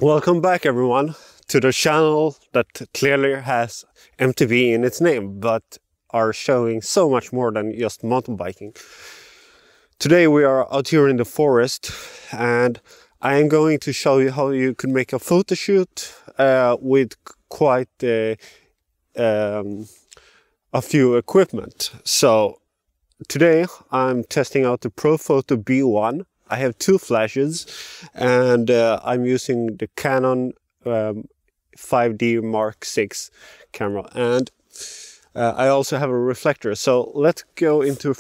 Welcome back everyone to the channel that clearly has MTV in its name, but are showing so much more than just mountain biking. Today we are out here in the forest and I am going to show you how you can make a photo shoot with quite a few equipment. So today I'm testing out the Profoto B1. I have two flashes and I'm using the Canon 5D Mark VI camera, and I also have a reflector. So let's go into a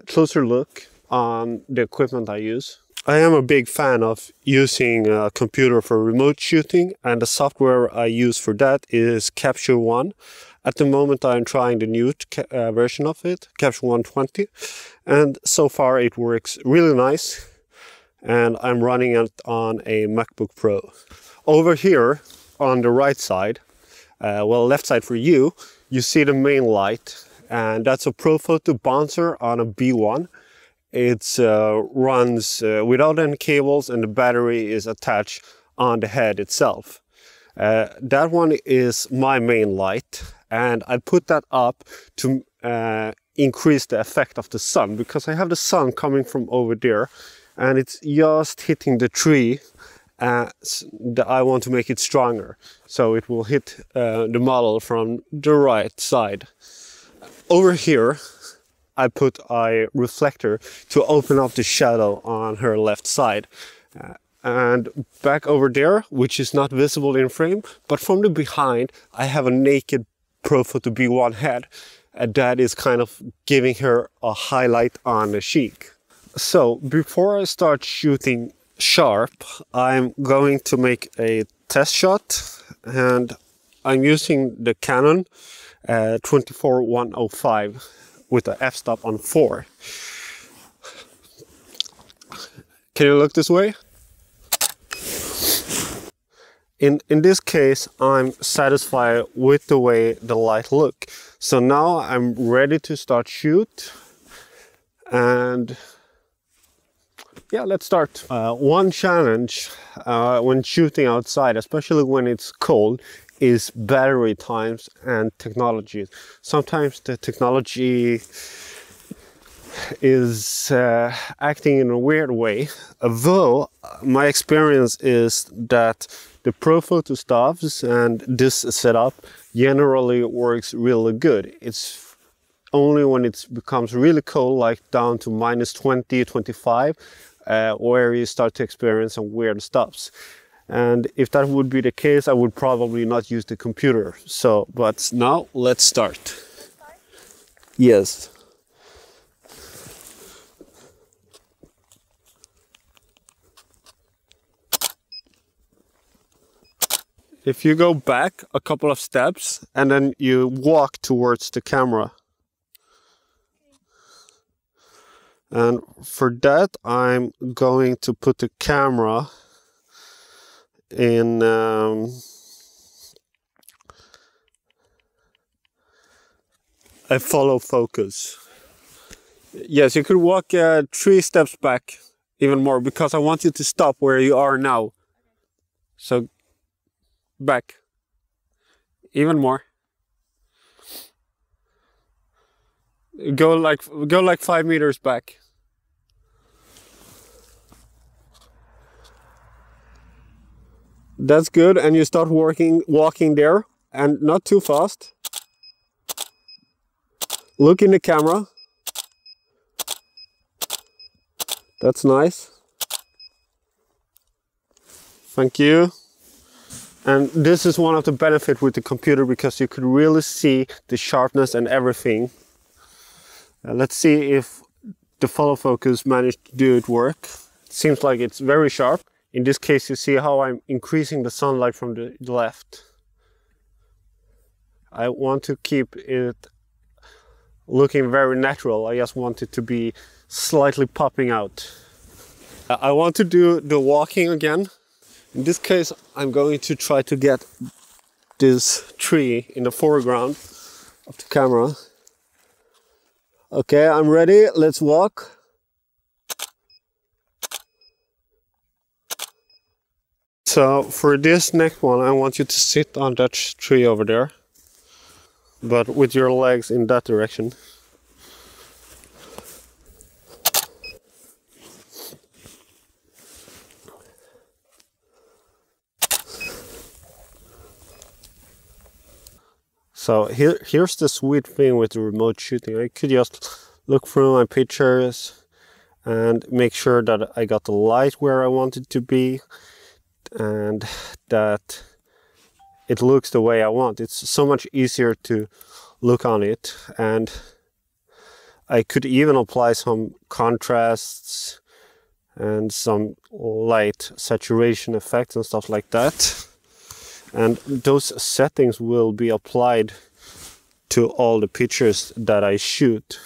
closer look on the equipment I use. I am a big fan of using a computer for remote shooting, and the software I use for that is Capture One. At the moment I'm trying the new version of it, Capture 120, and so far it works really nice, and I'm running it on a MacBook Pro. Over here on the right side, left side for you, you see the main light, and that's a Profoto bouncer on a B1. It runs without any cables, and the battery is attached on the head itself. That one is my main light, and I put that up to increase the effect of the sun, because I have the sun coming from over there and it's just hitting the tree. I want to make it stronger, so it will hit the model from the right side. Over here I put a reflector to open up the shadow on her left side. And back over there, which is not visible in frame, but from the behind, I have a naked Profoto B1 head, and that is kind of giving her a highlight on the cheek. So before I start shooting sharp, I'm going to make a test shot, and I'm using the Canon 24-105 with an f-stop on 4. Can you look this way? In this case, I'm satisfied with the way the light look. So now I'm ready to start shoot. And yeah, let's start. One challenge when shooting outside, especially when it's cold, is battery times and technology. Sometimes the technology is acting in a weird way, although my experience is that the Profoto stuffs and this setup generally works really good. It's only when it becomes really cold, like down to -20, 25, where you start to experience some weird stuffs. And if that would be the case, I would probably not use the computer. So, but now let's start. Yes. If you go back a couple of steps and then you walk towards the camera. And for that, I'm going to put the camera in a follow focus. Yes, you could walk 3 steps back even more, because I want you to stop where you are now. So back even more. Go like 5 meters back. That's good, and you start walking there, and not too fast. Look in the camera. That's nice. Thank you. And this is one of the benefits with the computer, because you could really see the sharpness and everything. Let's see if the follow focus managed to do it work. It seems like it's very sharp. In this case, you see how I'm increasing the sunlight from the left. I want to keep it looking very natural. I just want it to be slightly popping out. I want to do the walking again. In this case, I'm going to try to get this tree in the foreground of the camera. Okay, I'm ready. Let's walk. So for this next one, I want you to sit on that tree over there, but with your legs in that direction. So here's the sweet thing with the remote shooting. I could just look through my pictures and make sure that I got the light where I want it to be and that it looks the way I want. It's so much easier to look on it, and I could even apply some contrasts and some light saturation effects and stuff like that. And those settings will be applied to all the pictures that I shoot,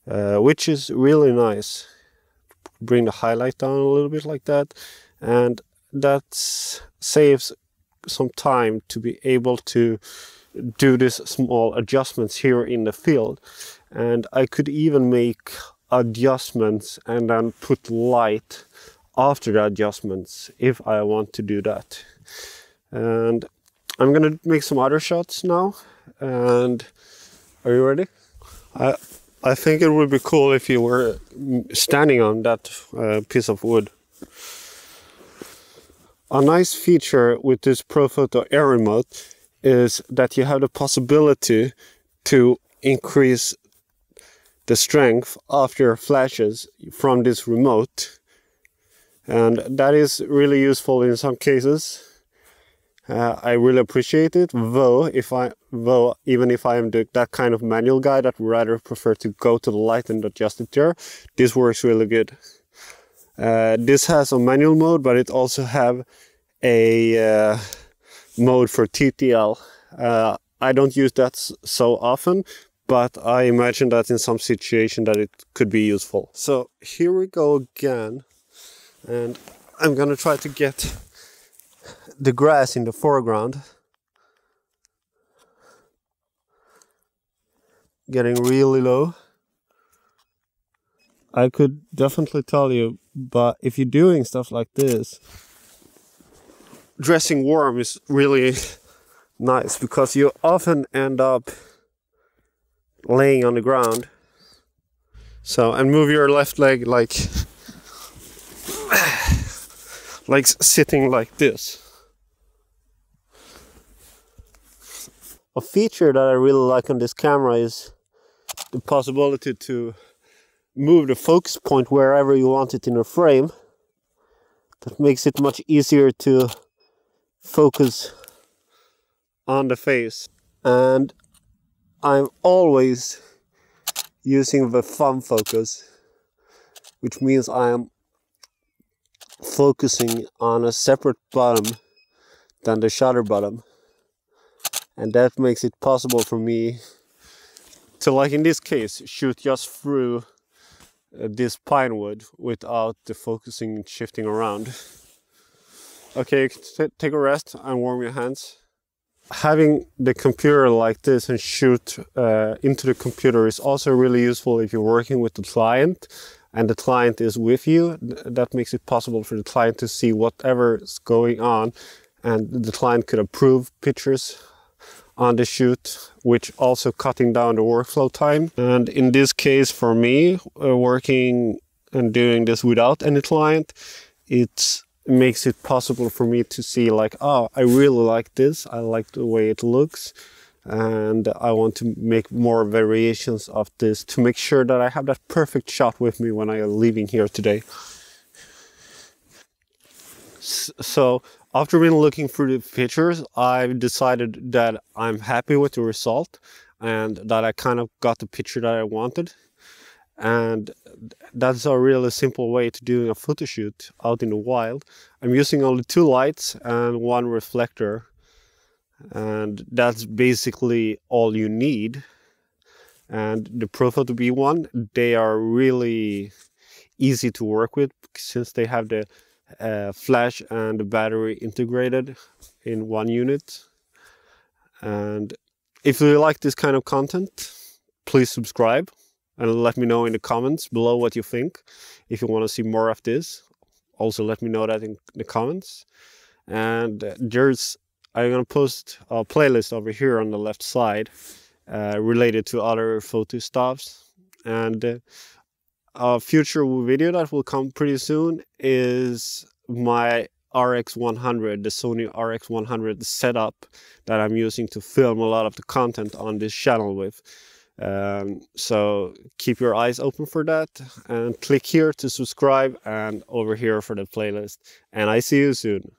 which is really nice. Bring the highlight down a little bit like that, and that saves some time to be able to do these small adjustments here in the field. And I could even make adjustments and then put light after the adjustments if I want to do that. And I'm gonna make some other shots now. And are you ready? I think it would be cool if you were standing on that piece of wood. A nice feature with this Profoto Air Remote is that you have the possibility to increase the strength of your flashes from this remote. And that is really useful in some cases. I really appreciate it, though even if I am that kind of manual guy that would rather prefer to go to the light and adjust it there, this works really good. This has a manual mode, but it also have a mode for TTL. I don't use that so often, but I imagine that in some situation that it could be useful. So here we go again, and I'm gonna try to get the grass in the foreground, getting really low. I could definitely tell you, but if you're doing stuff like this, dressing warm is really nice, because you often end up laying on the ground. So, and move your left leg like sitting like this. A feature that I really like on this camera is the possibility to move the focus point wherever you want it in a frame. That makes it much easier to focus on the face. And I'm always using the thumb focus, which means I'm focusing on a separate bottom than the shutter bottom. And that makes it possible for me to, like in this case, shoot just through this pine wood without the focusing and shifting around. Okay, you can take a rest and warm your hands. Having the computer like this and shoot into the computer is also really useful if you're working with the client and the client is with you. That makes it possible for the client to see whatever is going on, and the client could approve pictures on the shoot, which also cutting down the workflow time. And in this case, for me, working and doing this without any client, it makes it possible for me to see like, oh, I really like this, I like the way it looks, and I want to make more variations of this to make sure that I have that perfect shot with me when I am leaving here today. So after been looking through the pictures, I've decided that I'm happy with the result and that I kind of got the picture that I wanted. And that's a really simple way to doing a photo shoot out in the wild. I'm using only 2 lights and 1 reflector, and that's basically all you need. And the Profoto B1, they are really easy to work with since they have the flash and the battery integrated in one unit. And if you like this kind of content, please subscribe and let me know in the comments below what you think. If you want to see more of this, also let me know that in the comments. And I'm gonna post a playlist over here on the left side related to other photo stuffs. And a future video that will come pretty soon is my RX100, the Sony RX100 setup that I'm using to film a lot of the content on this channel with. So keep your eyes open for that, and click here to subscribe and over here for the playlist. And I see you soon.